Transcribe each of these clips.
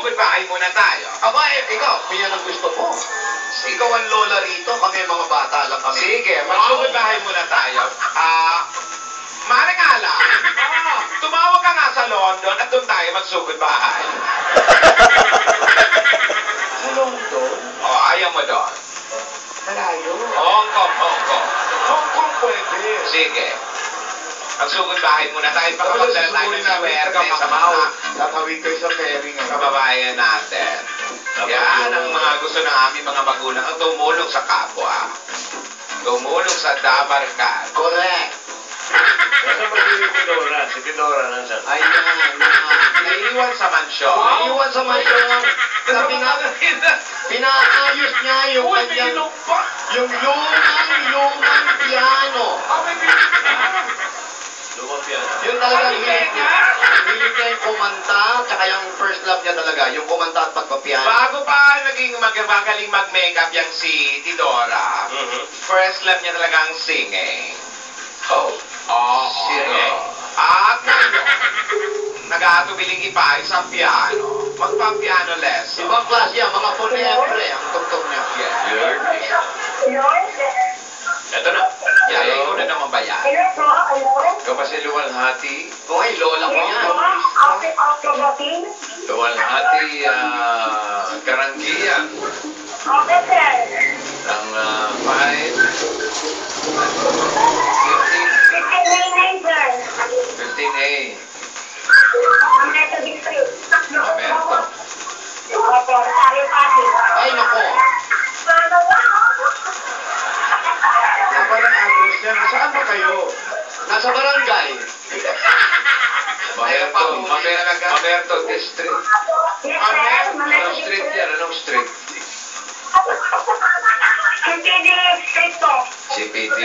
Magsugod bahay muna tayo. Aba, ikaw, kung yan ang gusto mo. Ikaw ang lola rito, kami mga bata lang kami. Sige, magsugod bahay muna tayo. Maring Ala, tumawag ka nga sa London at doon tayo magsugod bahay. Sa London? Oh, ayaw mo doon. Malayo. Hong Kong, Hong Kong. Hong Kong pwede. Sige. Magsugod bahay muna tayo. Baka magdala tayo ng swerte sa mga Tatawid kayo sa ferry ngayon. kababayan natin. Yan ang mga gusto ng aming mga magulang ang tumulong sa kapwa. Tumulong sa dabarkad. Correct. Nasa ba si Tidora? Si Tidora nandiyan. Ayan. Naiiwan sa mansyon. Naiiwan sa mansyon. Na pinaayos niya yung kanyang yung lumang piano. Lumapyan. Yung talagang hilig niya yung kumanta, tsaka yung first love niya talaga, yung kumanta at pagpapiano. Bago pa naging magaling mag-makeup yung si Tidora, first love niya talaga ang singing. Oh. Oo. Singing. At ngayon, nag-aatubiling ipaayos ang piano. Magpa-piano lesson. Ibang klase yan, mga ponebre ang tugtog niya. Ito na. Yaya ko na naman ba yan? Ikaw ba si Luwalhati? Okay, lola ko yan. Luwalhati, Karanggian. Ng 15A. Ay, nako. Apa ng address niya? Saan ba kayo? Nasa barangay. Mamerto District. Anong street yan? Anong street? CPD.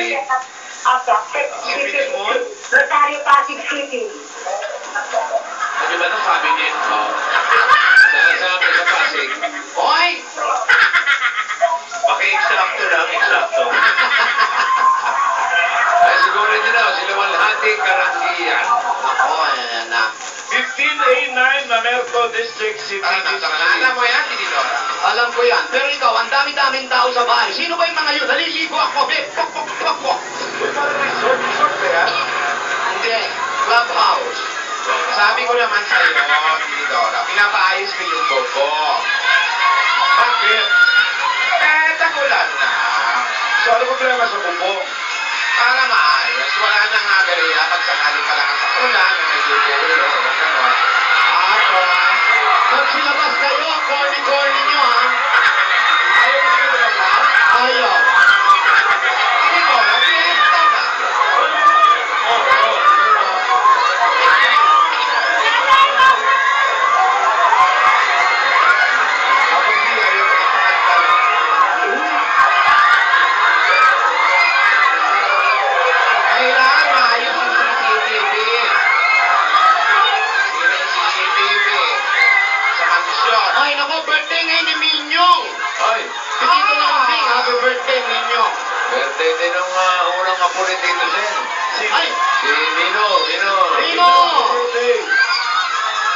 CPD mo? Rosario Pasig City. Ano ba nung sabi niya? Saan sa amin sa Pasig? Hoy! Paki-eksakto lang, eksakto. Ay, siguro nyo na, si Luwalhati, Karanggian. Nako, ayan na. 15A9, Mamerto District, CPD. Alam mo yan, Tidora? Alam ko yan. Pero ikaw, ang dami-daming tao sa bahay. Sino ba yung mga yun? Naliligo ako. Resort ba yan? Hindi. Clubhouse. Sabi ko naman sa'yo, Tidora, pinapaayos ko yung buko. Bakit? Tagulan na. So, ano problema sa bubong? Para maayos, wala nang aberya pag sakali ka lang sa ulan na may dugulo. Ganon. Magsilabas kayo. Corny-corny nyo, ha? Ayaw mo sila naman? Ayaw. Tidora, fiesta ba? Kapag di ayaw ko makakanta. Kailangan maayos yung CCTV. Sino yung CCTV? Sa mansyon. Ay, nako, birthday ngayon ni Minyong. Ay, Si Tito Lambing, happy birthday, Minyong. birthday din ng unang apo ni Tito Sen. Ay, Si Nino. Nino!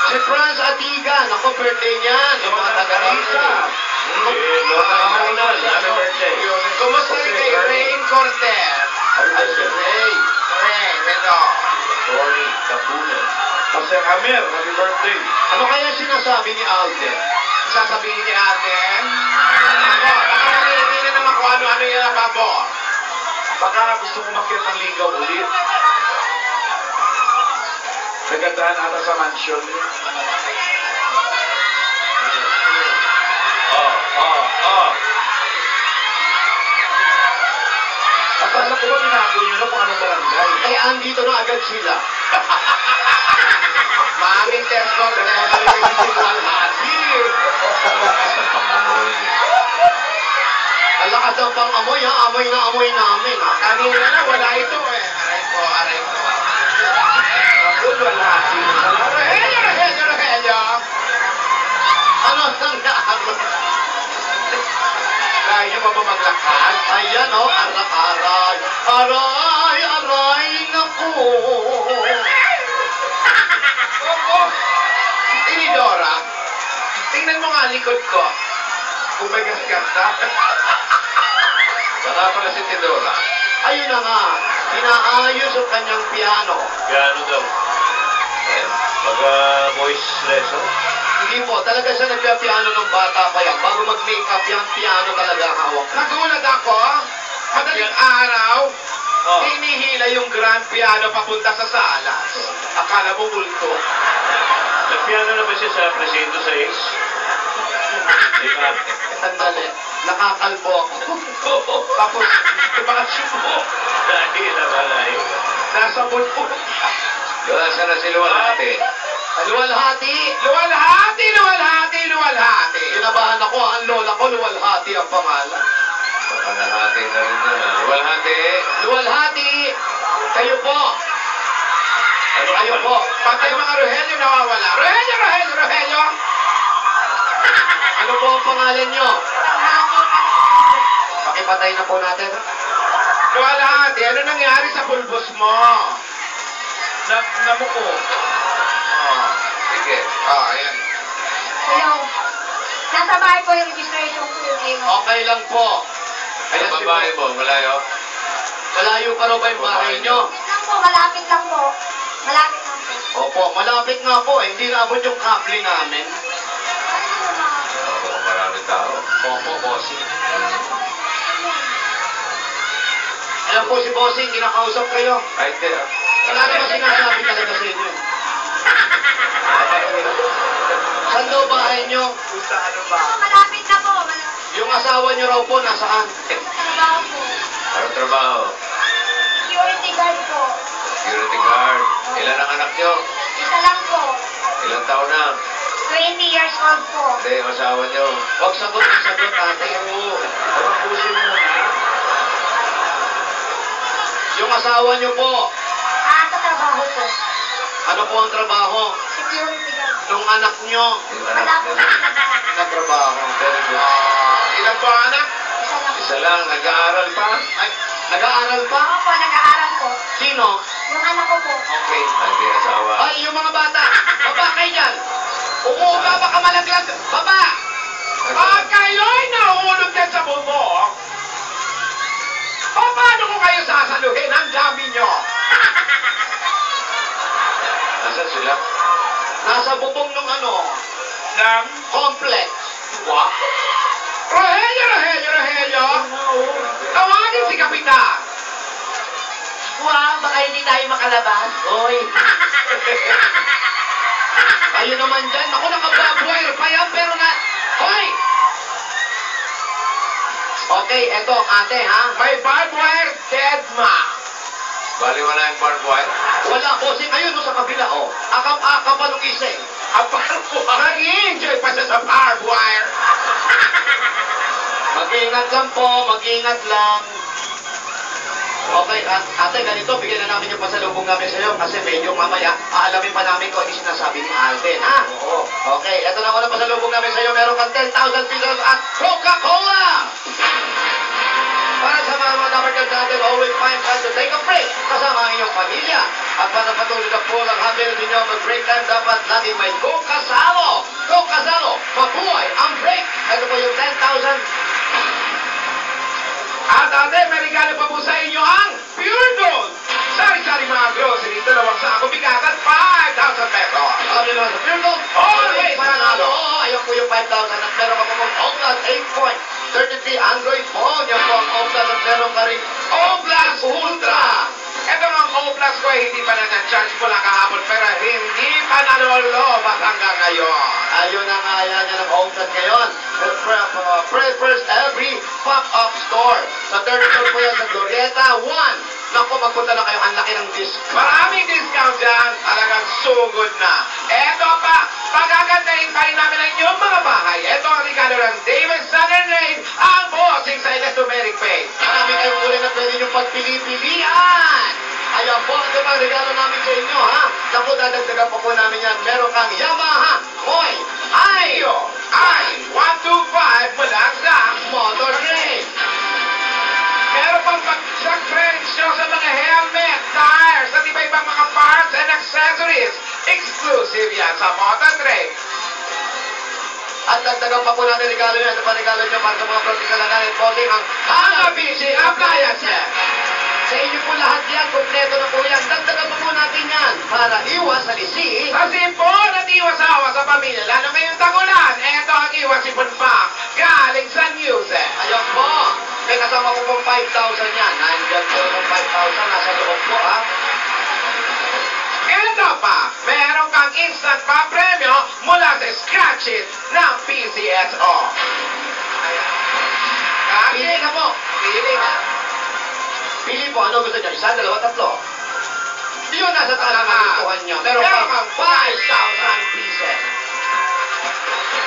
Si Franz Atigan, ako birthday niyan. Yung mga taga-rito. Kumusta rin kay Rain Cortez? Ay, si Ray. Rain, ito. Tony Capunes. Jose Amir, happy birthday. Ano kaya sinasabi ni Alden? Sasabihin ni ate, ako, baka nangihingi na naman kung ano-ano yung nakabor. Baka gusto mo makit ng ligaw ulit. Nagandaan ata sa mansion. Akala ko ba binago nyo na kung anong barangay? Ay, andito na agad sila. Maaming test ko na Walhati. Ang lakas ng pang-amoy, ha? Amoy na amoy namin, ha? Kanina na, wala ito eh. Aray ko. Ako, Walhati. Rogelio. Ano nangyari? Kaya niyo pa ba maglakad? Ayan, oh, aray. Aray, naku. Tinidora, ang likod ko. Bumagas-gas na. Baka pala si Tidora. Ayun na nga, inaayos ang kanyang piano. Piano daw. Baga voice lesson. Hindi po, talaga siya nagpiano ng bata pa yan. Bago mag-makeup yan, piano talaga hawak. Nagulat ako. Madaling araw, Oh. hinihila yung grand piano papunta sa salas. Akala mo multo. Nagpiano na ba siya sa presinto sa Ace? Di ba? Sandali, nakakalbo ako. Tapos, tumakasyon mo. Dahil na malayo. Nasa bulbul. Nasa na si Luwalhati. Luwalhati! Luwalhati, luwalhati, luwalhati. Kinabahan ako, ang lola ko, Luwalhati ang pangalan. Baka nahati na rin yan. Luwalhati. Luwalhati! Kayo po! Ano Kayo po! Pati yung mga Rogelio nawawala. Rogelio, Rogelio, Rogelio. Ano po ang pangalan nyo? Pakipatay na po natin. Luwalhati, ano nangyari sa pulbos mo? Namuko. Oh, sige. Ayan. Hello. Nasa bahay po yung registration ko yung email. Okay lang po. Ayan Ang si babae mo, malayo. Malayo pa raw ba yung bahay nyo? Malapit lang po. Malapit lang po. Opo, malapit nga po. Hindi naabot yung kable namin. Ako, marami tao. Opo, bossing. Alam po si bossing, kinakausap kayo. Ay, hindi. Wala naman sinasabi talaga sa inyo. Saan daw bahay nyo? Malapit na po. Malapit. Yung asawa nyo raw po, nasaan? Trabaho po. Anong trabaho? Security guard po. Security guard. Ilan ang anak nyo? Isa lang po. Ilang taon na? 20 years old po. Hindi, yung asawa nyo. Huwag sagot ate. Oo. Tapusin mo na. Yung asawa nyo po, Sa trabaho po. ano po ang trabaho? Security guard. Nung anak nyo, Yung anak Wala po. nyo. nagtrabaho. Very good. Ilan po anak? Isa lang. Isa lang, nag-aaral pa. Ay, nag-aaral pa? Opo, nag-aaral po. Sino? Yung anak ko po. Okay. Hindi asawa. Ay, yung mga bata. Baba kayo dyan. Umuuga, baka malaglag. Baba! Pag kayo'y nahulog yan sa bubong, paano ko kayo sasaluhin? Ang dami nyo. Nasaan sila? Nasa bubong ng ano, Nang, complex. what? Rogelio, Rogelio, Rogelio. Tawagin si Kapitan. Wow, baka hindi tayo makalabas. Oy. Kayo naman dyan. Ako, nakababuhay pa yan, pero na... Hoy! Okay, eto, ate, ha? May barbed wire dead ma. Bali wala yung barbed wire? Wala, bossing. Ayun, no, sa kabila, oh. Akap-akap pa nung ising. Ang barbed wire. Nag-i-enjoy pa siya sa barbed wire. Mag-ingat lang po, mag-ingat lang. Okay, ate, ganito, bigyan na namin yung pasalubong namin sa iyo kasi medyo mamaya, aalamin pa namin kung ano yung sinasabi ni Alden, ha? Oo. Okay, eto na una pasalubong namin sa iyo. Meron kang 10,000 pesos at Coca-Cola! Para sa mga dapat natin, always find time to take a break kasama ang inyong pamilya. At para patuloy na po ang happiness ninyo mag-break time, dapat laging may Coca-Salo! Coca-Salo! Mabuhay ang break! Ito po yung 10,000. At ate, may regalo pa po sa inyo ang Pure Gold. Sari-sari mga grocery, dalawang sako bigatan, 5,000 pesos. Sabi naman sa Pure Gold, Always panalo! Ayun po yung 5,000 at meron ka po mong OPLUS 8.33 Android phone. Yan po ang OPLUS at meron ka rin O-Plus Ultra. Ito ang O-Plus ko, hindi pa na-charge ko lang kahapon, pero hindi pa nalolobat hanggang ngayon. Ayun ang yan ng OPLUS ngayon. Prefers every pop-up store. Sa third floor po yan sa Glorieta 1. Naku, magpunta na kayo. Ang laki ng discount. Maraming discount dyan, talagang sugod na. Eto pa, pagagandahin pa rin namin ang inyong mga bahay. Ito ang regalo ng David Southern Rain, ang bossing sa Elastomeric Pay. Marami kayong uli na pwede nyo pagpili-pilian. Ayan po, ito ang regalo namin sa inyo, ha? Naku, dadagdagan pa po namin yan. Meron kang Yamaha, Moy, Ayo, I-125 mula sa Motor Train. meron pang pag-check presyo sa mga helmet, tires, at iba-ibang mga parts and accessories. Exclusive yan sa Motor Trade. At dagdagan pa po natin regalo nyo. Ito pa regalo nyo para sa mga practical na natin. Bossing ang Hanabishi Appliances. sa inyo po lahat yan. Kompleto na po yan. Dagdagan pa po natin yan para iwas sa lisi. Kasi po, natiwas-awa sa pamilya, lalo ngayong tagulan, eto ang iwas-ipon pa, galing sa music. Ayun po. May kasama po pong 5,000 yan. Nandiyan po yung 5,000. Nasa loob po ha. Eto pa, meron kang instant pa premyo mula sa Scratch It ng PCSO. Ayan. Pili ka po. Pili ka. Pili po. Ano gusto nyo? Isa, dalawa, tatlo. Yun nasa taas ang gustuhan nyo. Meron Meron kang kang 5,000 pieces.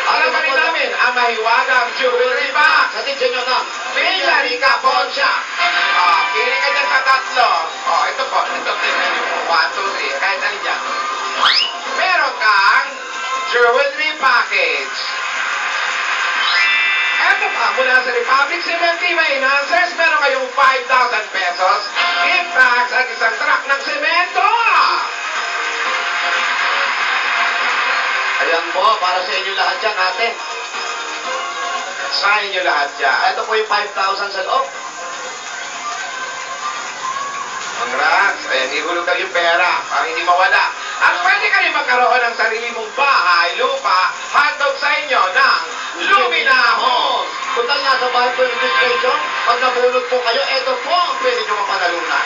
Alam pa rin namin ang mahiwagang jewelry box. Atensyon nyo na. Villarica Poncha. Pili ka dyan sa tatlo. Ito po. Ito, tingnan niyo po. 1, 2, 3. Kahit alin dyan. Meron kang jewelry package. Eto pa, mula sa Republic Cement Team Enhancers, meron kayong 5,000 pesos, gift bags at isang truck ng semento. Ayan po, para sa inyo lahat yan, ate. Sa inyo lahat yan. Ito po yung 5,000 sa loob. Congrats. Ayan, ihulog lang yung pera para hindi mawala. At pwede ka rin magkaroon ng sarili mong bahay, lupa, handog sa inyo ng Lumina Homes. Total nasa bahay po yung registration. Pag nabulog po kayo, ito po ang pwede nyo mapanalunan.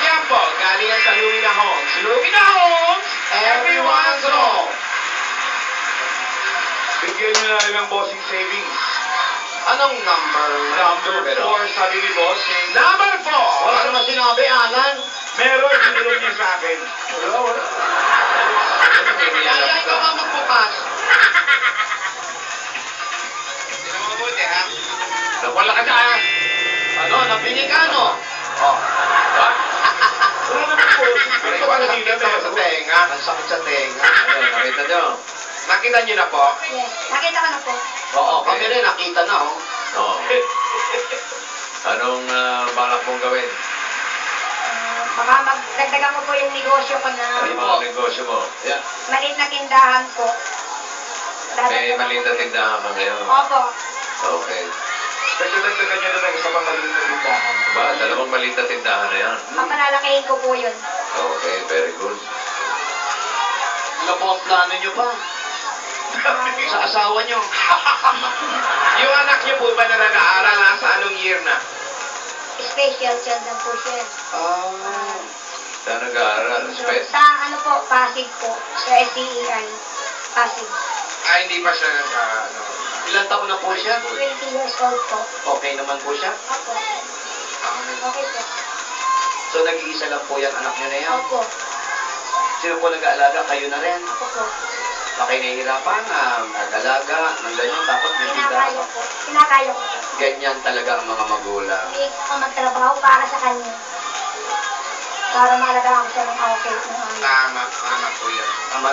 Yan po, galing yan sa Lumina Homes. Lumina Homes, everyone's home. Bigyan nyo na rin ng bossing savings. Anong number? Number 4, sabi ni bossing. Number 4. Wala naman sinabi, Alan. Meron, sinulog niya sa akin. Wala. Kaya ikaw ang magbukas. Sino mo mabuti, ha? Wala ka dyan. Ano, nabingi ka, no? Wala naman bossing. Ito ba nakikita mo sa tenga? Ang sakit sa tenga. Nakita nyo? Nakita niyo na po? Yes, nakita ko na po. Oo, kami rin nakita na, oh. Oo. Anong balak mong gawin? Baka magdagdagan ko po yung negosyo ko na Ano mga negosyo mo? Yan. maliit na tindahan po. May maliit na tindahan ka ngayon. Opo. Okay. Kasi dagdagan niyo na ng isa pang maliit na tindahan. Ba, dalawang maliit na tindahan na yan. Papalalakihin ko po yun. Okay, very good. Ano po ang plano nyo pa? Sa asawa nyo? Yung anak niyo po ba na nag-aaral nasa anong year na? Special child lang po siya. Saan nag-aaral? Sa ano po, Pasig po. Sa SCEI. Pasig. Hindi pa siya ano. Ilan taon na po siya? 20 years old po. Okay naman po siya? Opo. Okay po. So, nag-iisa lang po yan, anak nyo na yan? Opo. Sino po nag-aalaga? Kayo na rin? Ako po. Baka nahihirapan na mag-alaga ng ganyan, tapos may Kinakaya tindahan. ko. Kinakaya ko. Ganyan talaga ang mga magulang. Hindi ako magtrabaho para sa kanya. Para maalagaan ko siya ng okay. Tama po yan.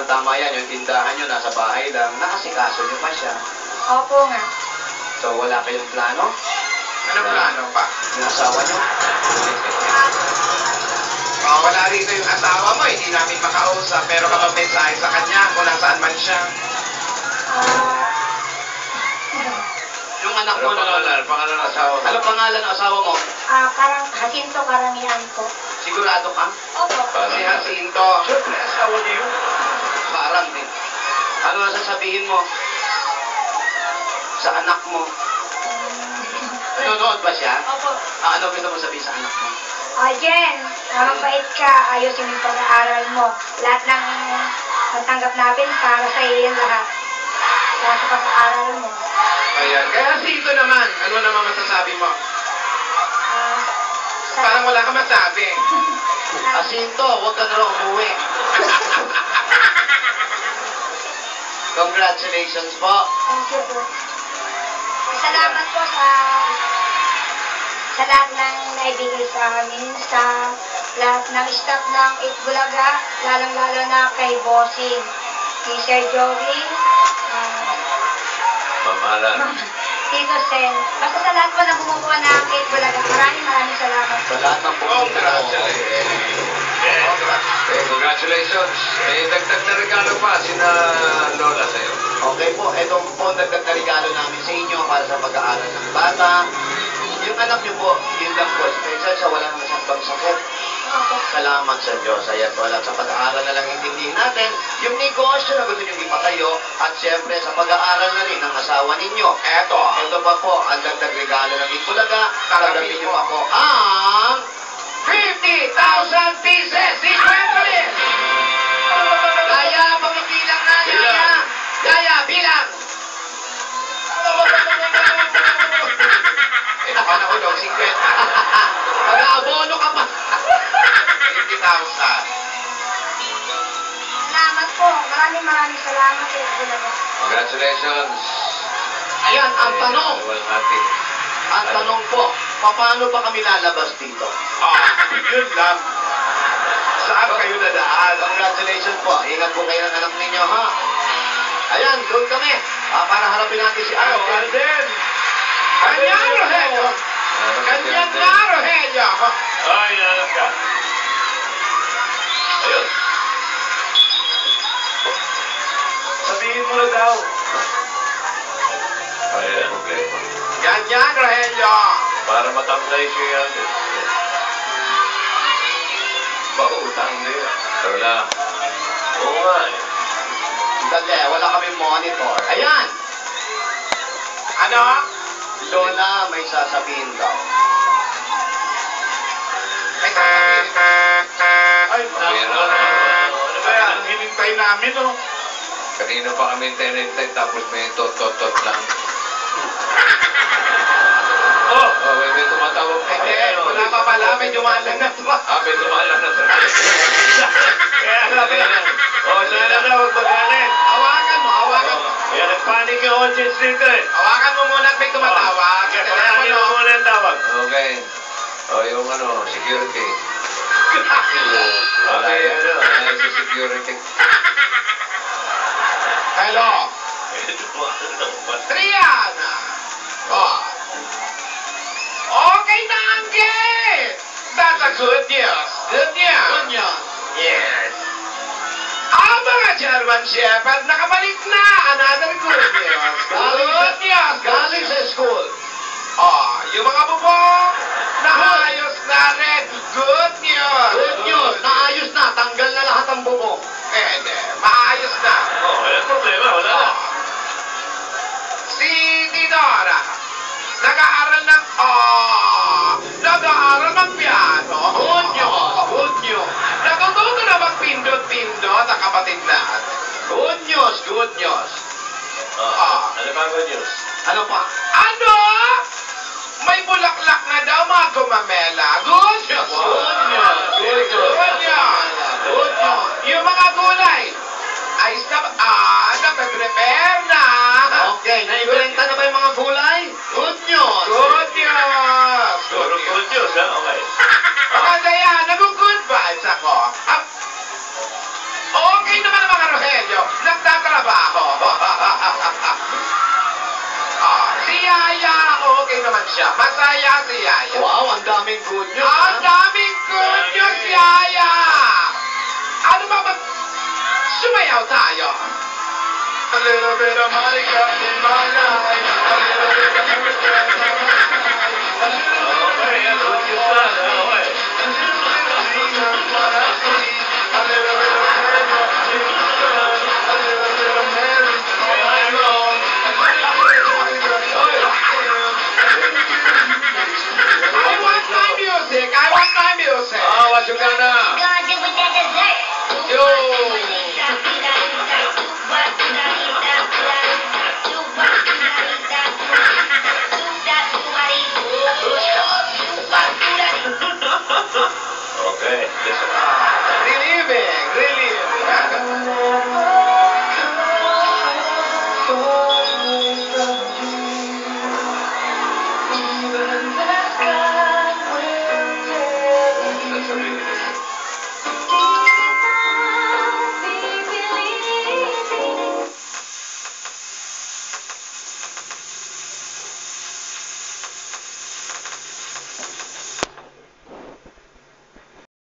Tama yan, yung tindahan nyo nasa bahay lang, nakasikaso nyo pa siya. Opo nga. So, wala kayong plano? Ano plano pa? Yung asawa nyo? Wala rito yung asawa mo, hindi namin makausap, pero kapag mensahe sa kanya kung nasaan man siya. Yung anak mo Ano pangalan? Pangalan ng asawa mo? Ano pangalan ng asawa mo? Karang Jacinto Karamihan po. Sigurado ka? Opo. Si Jacinto. Siyempre, asawa niyo yun. Parang din. Ano ang sasabihin mo? Sa anak mo? Nanonood ba siya? Opo. Ano gusto mo sabihin sa anak mo? Jen, mabait ka. Ayusin yung pag-aaral mo. Lahat ng natanggap natin para sa iyo yung lahat. Para sa pag-aaral mo. Ayan. Kaya Jacinto naman, ano naman masasabi mo? Sa, Parang wala ka masabi. Jacinto, huwag ka na raw umuwi. Congratulations po. thank you po. Salamat po sa lahat ng naibigay sa amin, sa lahat ng staff ng Itbulaga, lalong-lalo na kay Bossing, kay Sir Joey, Mamahalan. Tito Sen. Basta sa lahat po na bumubuo ng 8 Bulaga. Maraming salamat. Sa lahat ng Congratulations. Congratulations. Dagdag na regalo pa sina Lola sa'yo. Okay po, itong po dagdag na regalo namin sa inyo para sa pag-aaral ng bata. Yung anak niyo po, yun lang po, special siya, wala naman siyang pagsakit. Opo. Salamat sa Diyos. Ayan, wala sa pag-aaral na lang intindihin natin. Yung negosyo na gusto nyo ipatayo at siyempre sa pag-aaral na rin ng asawa ninyo. Ito pa po, ang dagdag regalo ng Itbulaga. Tanggapin nyo pa po ang 50,000 pieces! Si Gwendolyn! Yaya, pagbibilang na, Yaya! Bilang. Yaya, bilang! Ito pa na hulog, 50. Mag-aabono ka pa! 50,000. Salamat po. Maraming salamat sa Bulaga. Congratulations. Ayan, ang tanong. Luwalhati. Ang tanong po, paano pa kami lalabas dito? Yun lang. Saan kayo nadaan? Congratulations po. Ingat po kayo ng anak ninyo, ha? Ayan, doon kami. Para harapin natin si Alden. Alden! Kanyang Rogelio! Kanyang na Rogelio! Ay, nanak ka. Ayun. Sabihin mo na daw. Ayan, problema. Kanyang Rogelio! Para matamlay siya yan. Pautang din. Lola. Oo nga eh. Dali, wala kami monitor. Ayan! Ano? Lola, may sasabihin daw. May sasabihin. Ay, Meron. ano ba yan? Ang hinintay namin, oh. Kanina pa kami tinintay tapos may tot-tot-tot lang. Oh! May tumatawag pa. Hindi, wala pa pala. May dumalang na tuwa. May tumalang na sa Kaya sabi na. sana daw, huwag magalit. Hawakan mo, hawakan mo. Kaya nagpanik yung audience dito eh. Hawakan mo muna at may tumatawag. Kaya Telepono. pakanin mo muna ang tawag. Okay. Yung security. Okay, si security. Hello. Triana. Oh. Okay na ang gate. That's a good news. Good news. Good news. Yes. Ang mga German Shepherd nakabalik na. Another good news. Good news. Galing sa school. Oh, yung mga bubong, naayos na rin. Good news. Good news. Naayos na. Tanggal na lahat ang bubong. Hindi, maayos na. Walang problema, wala na. Si Dinora, nag-aaral ng piano. Good news. Good news. Natututo na magpindot-pindot ang kapatid natin. Good news. Good news. Ano ba good news? Ano pa? Ano? May bulaklak na daw mga gumamela. Good news. Good news. Good news. Good news. Good news. Yung mga gulay, ay nape-prepare na. Okay, naibenta na ba yung mga gulay? Good news. Good news. Puro good news, ha? Okay. Kasi yan, nag-good vibes ako. Okay naman ang mga Rogelio, nagtatrabaho. Si Yaya, okay naman siya. Masaya si Yaya. Wow, ang daming good news. Ang daming good news, Yaya. Ano ba mag... Sumayaw tayo. A little bit of money